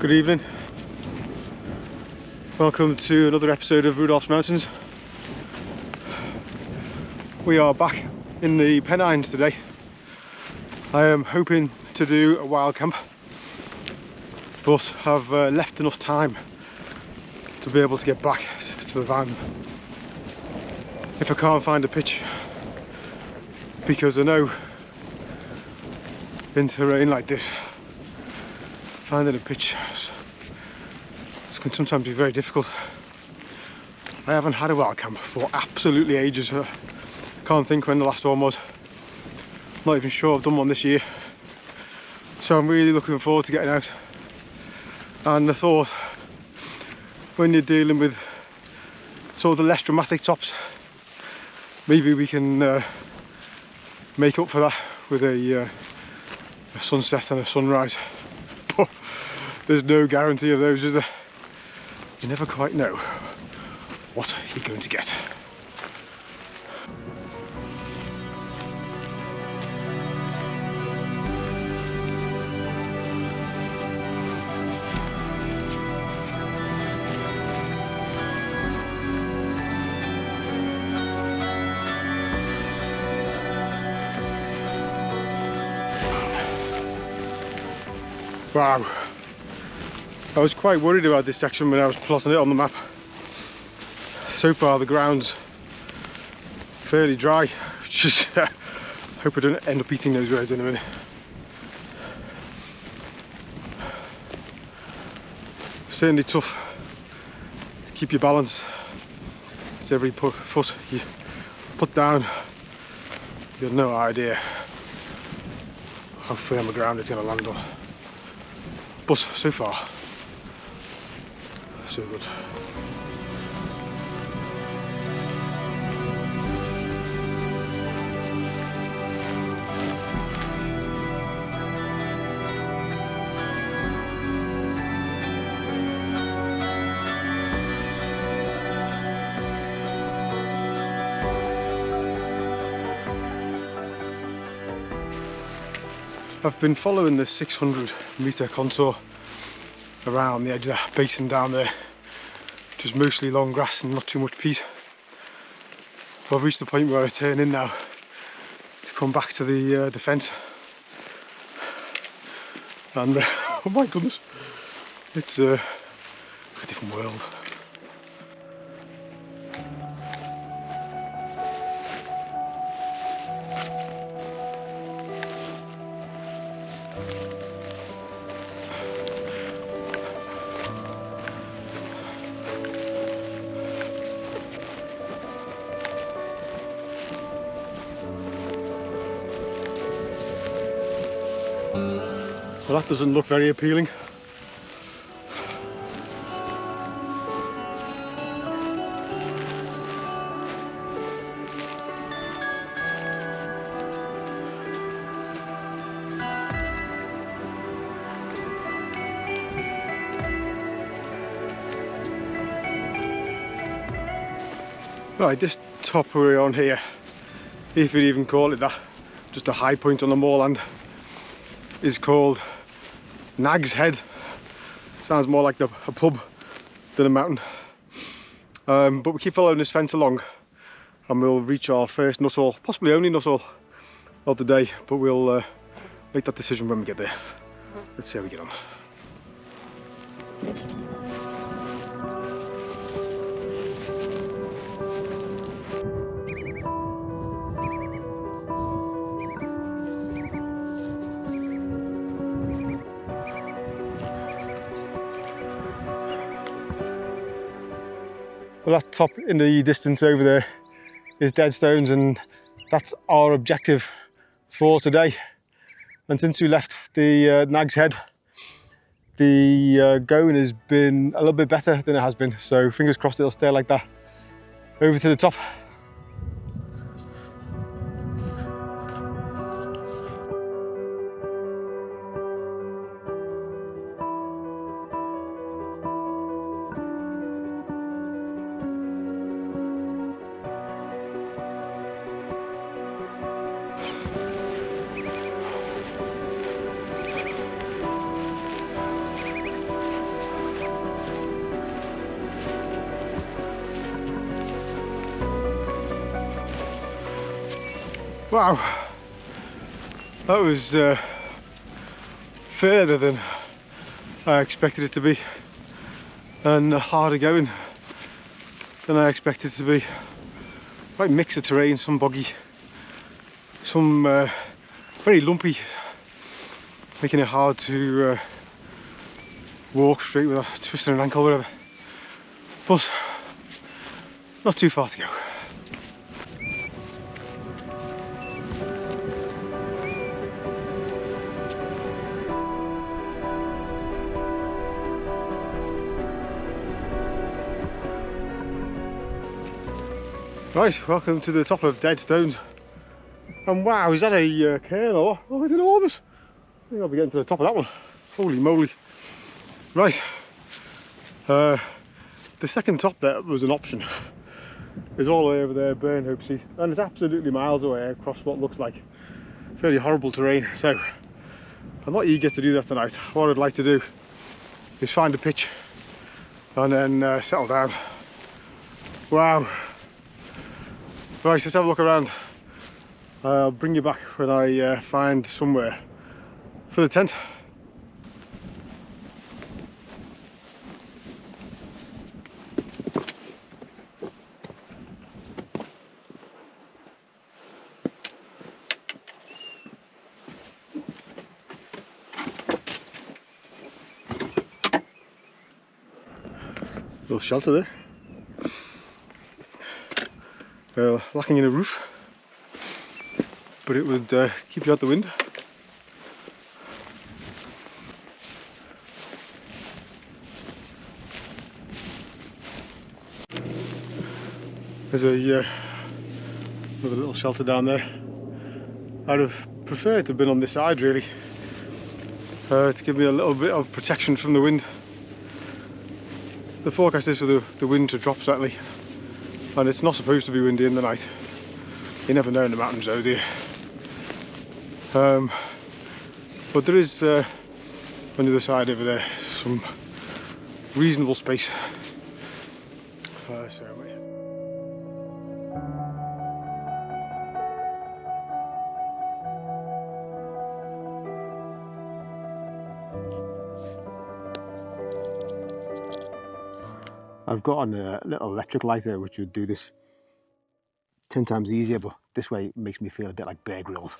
Good evening. Welcome to another episode of Rudolph's Mountains. We are back in the Pennines today. I am hoping to do a wild camp, but I've left enough time to be able to get back to the van if I can't find a pitch, because I know in terrain like this finding a pitch can sometimes be very difficult. I haven't had a wild camp for absolutely ages. I can't think when the last one was. Not even sure I've done one this year. So I'm really looking forward to getting out. And I thought, when you're dealing with sort of the less dramatic tops, maybe we can make up for that with a sunset and a sunrise. But there's no guarantee of those, is there? You never quite know what you're going to get. Wow. I was quite worried about this section when I was plotting it on the map. So far the ground's fairly dry, which is hope I don't end up eating those words in a minute. Certainly tough to keep your balance. It's every foot you put down, you've no idea how firm the ground it's going to land on. But so far, so good. I've been following the 600-metre contour around the edge of that basin down there, just mostly long grass and not too much peat. But I've reached the point where I turn in now to come back to the fence, and oh my goodness, it's a different world. Well, that doesn't look very appealing. Right, this top we're on here, if you'd even call it that, just a high point on the moorland, is called Nag's Head. Sounds more like a pub than a mountain. But we keep following this fence along and we'll reach our first Nuttall, possibly only Nuttall of the day, but we'll make that decision when we get there. Let's see how we get on. Well, that top in the distance over there is dead stones, and that's our objective for today. And since we left the Nag's Head, the going has been a little bit better than it has been, so fingers crossed it'll stay like that. Over to the top. Wow, that was further than I expected it to be, and harder going than I expected it to be. Quite mix of terrain, some boggy, some very lumpy, making it hard to walk straight without twisting an ankle or whatever, but not too far to go. Right, welcome to the top of Dead Stones. And wow, is that a cairn or what? Oh, it's enormous. I think I'll be getting to the top of that one. Holy moly. Right, the second top there was an option. It's all the way over there, Burnhope Sea, and it's absolutely miles away across what looks like fairly horrible terrain. So I'm not eager to do that tonight. What I'd like to do is find a pitch and then settle down. Wow. Right, let's have a look around. I'll bring you back when I find somewhere for the tent. Little shelter there. Lacking in a roof, but it would keep you out the wind. There's another little shelter down there. I'd have preferred to have been on this side really, to give me a little bit of protection from the wind. The forecast is for the wind to drop slightly, and it's not supposed to be windy in the night. You never know in the mountains though, do you? But there is on the other side over there some reasonable space. I've got on a little electric lighter which would do this 10 times easier, but this way it makes me feel a bit like Bear Grylls.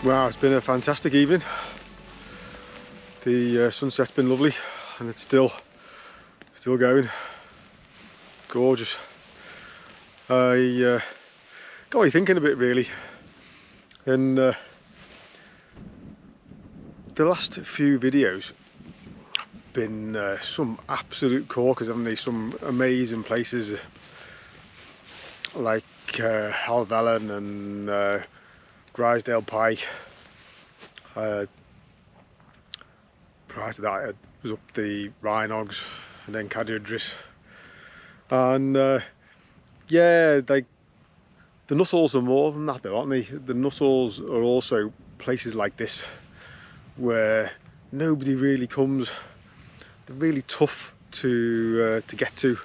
Wow, it's been a fantastic evening. The sunset's been lovely, and it's still going. Gorgeous. I got me thinking a bit really, and the last few videos been some absolute corkers, haven't they? Some amazing places like Helvellyn and Grisdale Pike. Prior to that, I was up the Rhinogs and then Cadidris, and yeah, like the Nuttalls are more than that though, aren't they? The Nuttalls are also places like this where nobody really comes. They're really tough to get to,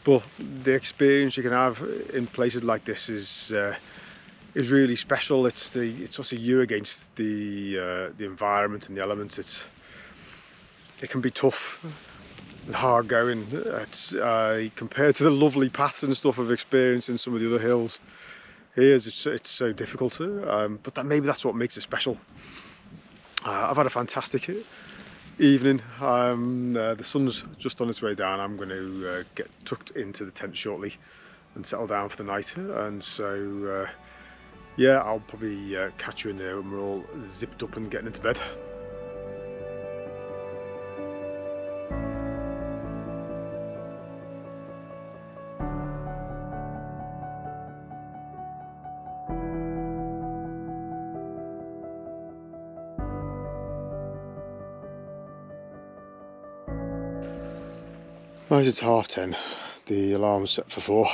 but the experience you can have in places like this is really special. It's also you against the environment and the elements. It can be tough and hard going. It's compared to the lovely paths and stuff I've experienced in some of the other hills. It's so difficult, but maybe that's what makes it special. I've had a fantastic evening. The sun's just on its way down. I'm going to get tucked into the tent shortly and settle down for the night, and so yeah, I'll probably catch you in there when we're all zipped up and getting into bed. Right, it's 10:30. The alarm's set for 4,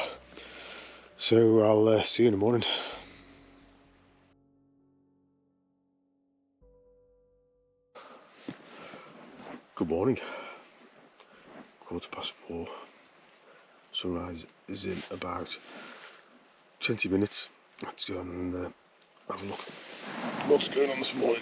so I'll see you in the morning. Good morning. 4:15. Sunrise is in about 20 minutes. Let's go and have a look what's going on this morning.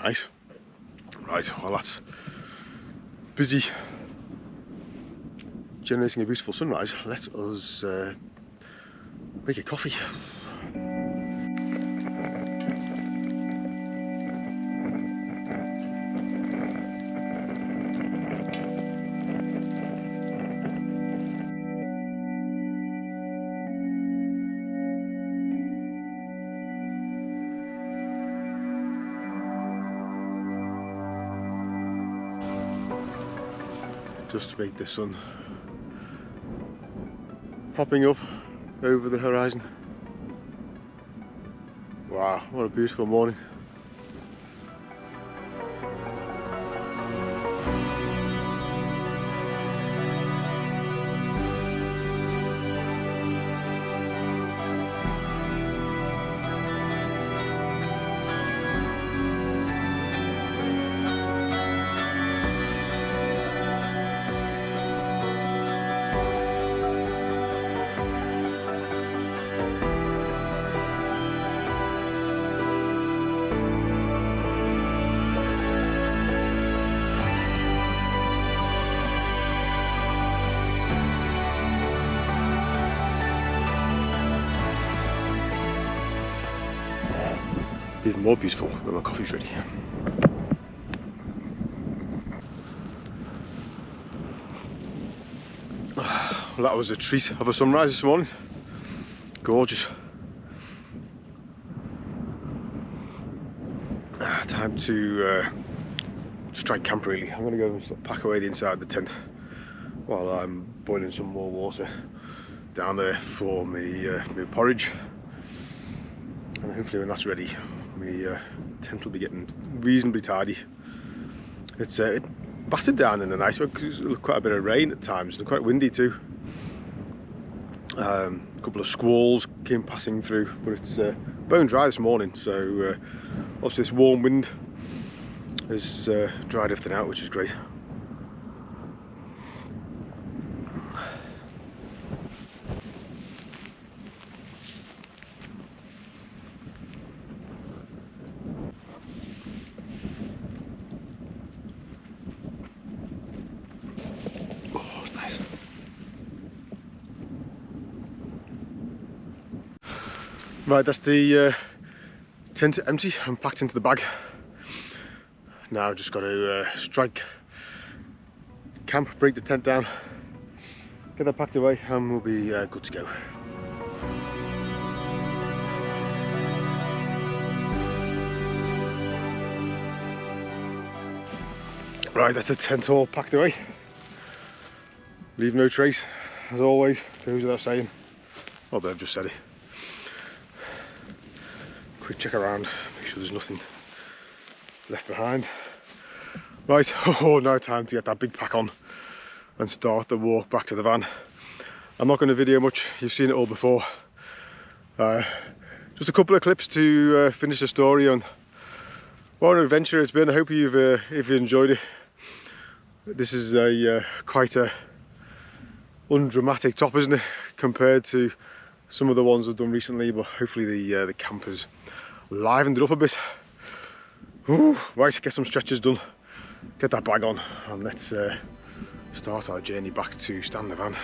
Nice. Right, well that's busy generating a beautiful sunrise. Let us make a coffee. Just to make the sun popping up over the horizon. Wow, what a beautiful morning. Even more beautiful when my coffee's ready. Well, that was a treat of a sunrise this morning. Gorgeous. Time to strike camp really. I'm going to go and sort of pack away the inside of the tent while I'm boiling some more water down there for me porridge. And hopefully when that's ready, my tent will be getting reasonably tidy. It's it battered down in the night because it looked quite a bit of rain at times and quite windy too. A couple of squalls came passing through, but it's bone dry this morning, so obviously this warm wind has dried everything out, which is great. Right, that's the tent empty and packed into the bag. Now just got to strike camp, break the tent down, get that packed away, and we'll be good to go. Right, that's the tent all packed away. Leave no trace, as always, goes without saying. Although I've just said it. Quick check around, make sure there's nothing left behind. Right, oh, now time to get that big pack on and start the walk back to the van. I'm not going to video much, you've seen it all before. Just a couple of clips to finish the story on what an adventure it's been. I hope you've enjoyed it. This is quite a undramatic top, isn't it, compared to some of the ones I've done recently, but hopefully the campers livened it up a bit. Ooh, right, get some stretches done, get that bag on, and let's start our journey back to stand the van.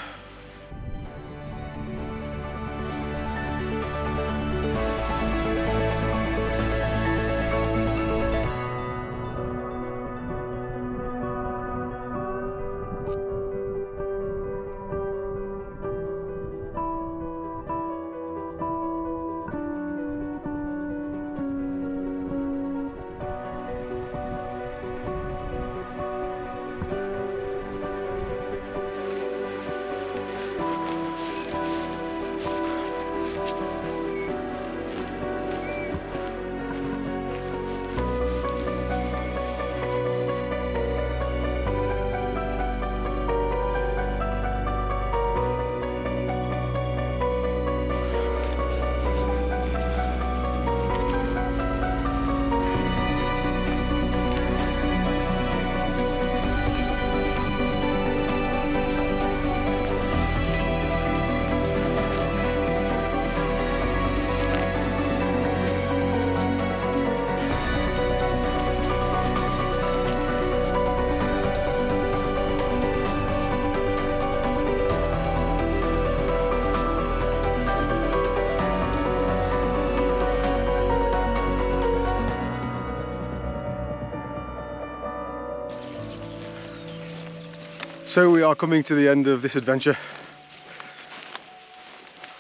So we are coming to the end of this adventure.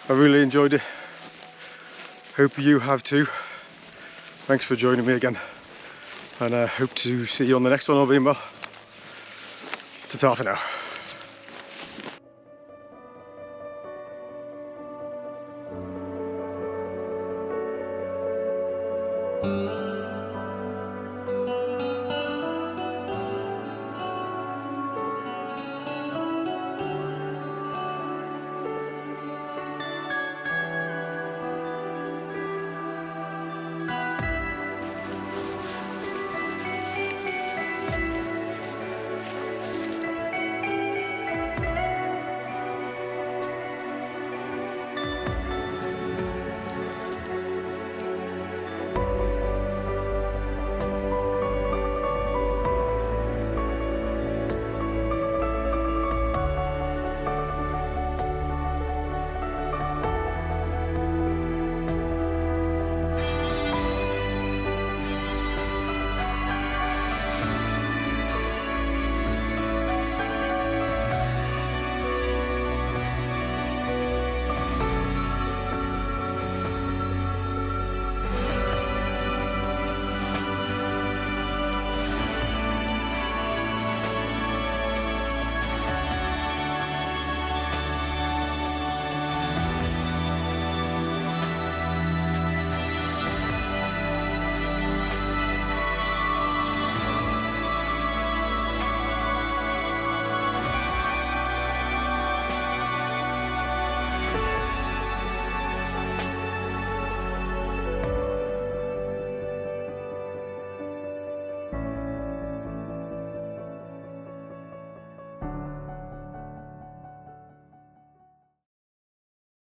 I really enjoyed it. Hope you have too. Thanks for joining me again, and I hope to see you on the next one, all being well. Ta-ta for now.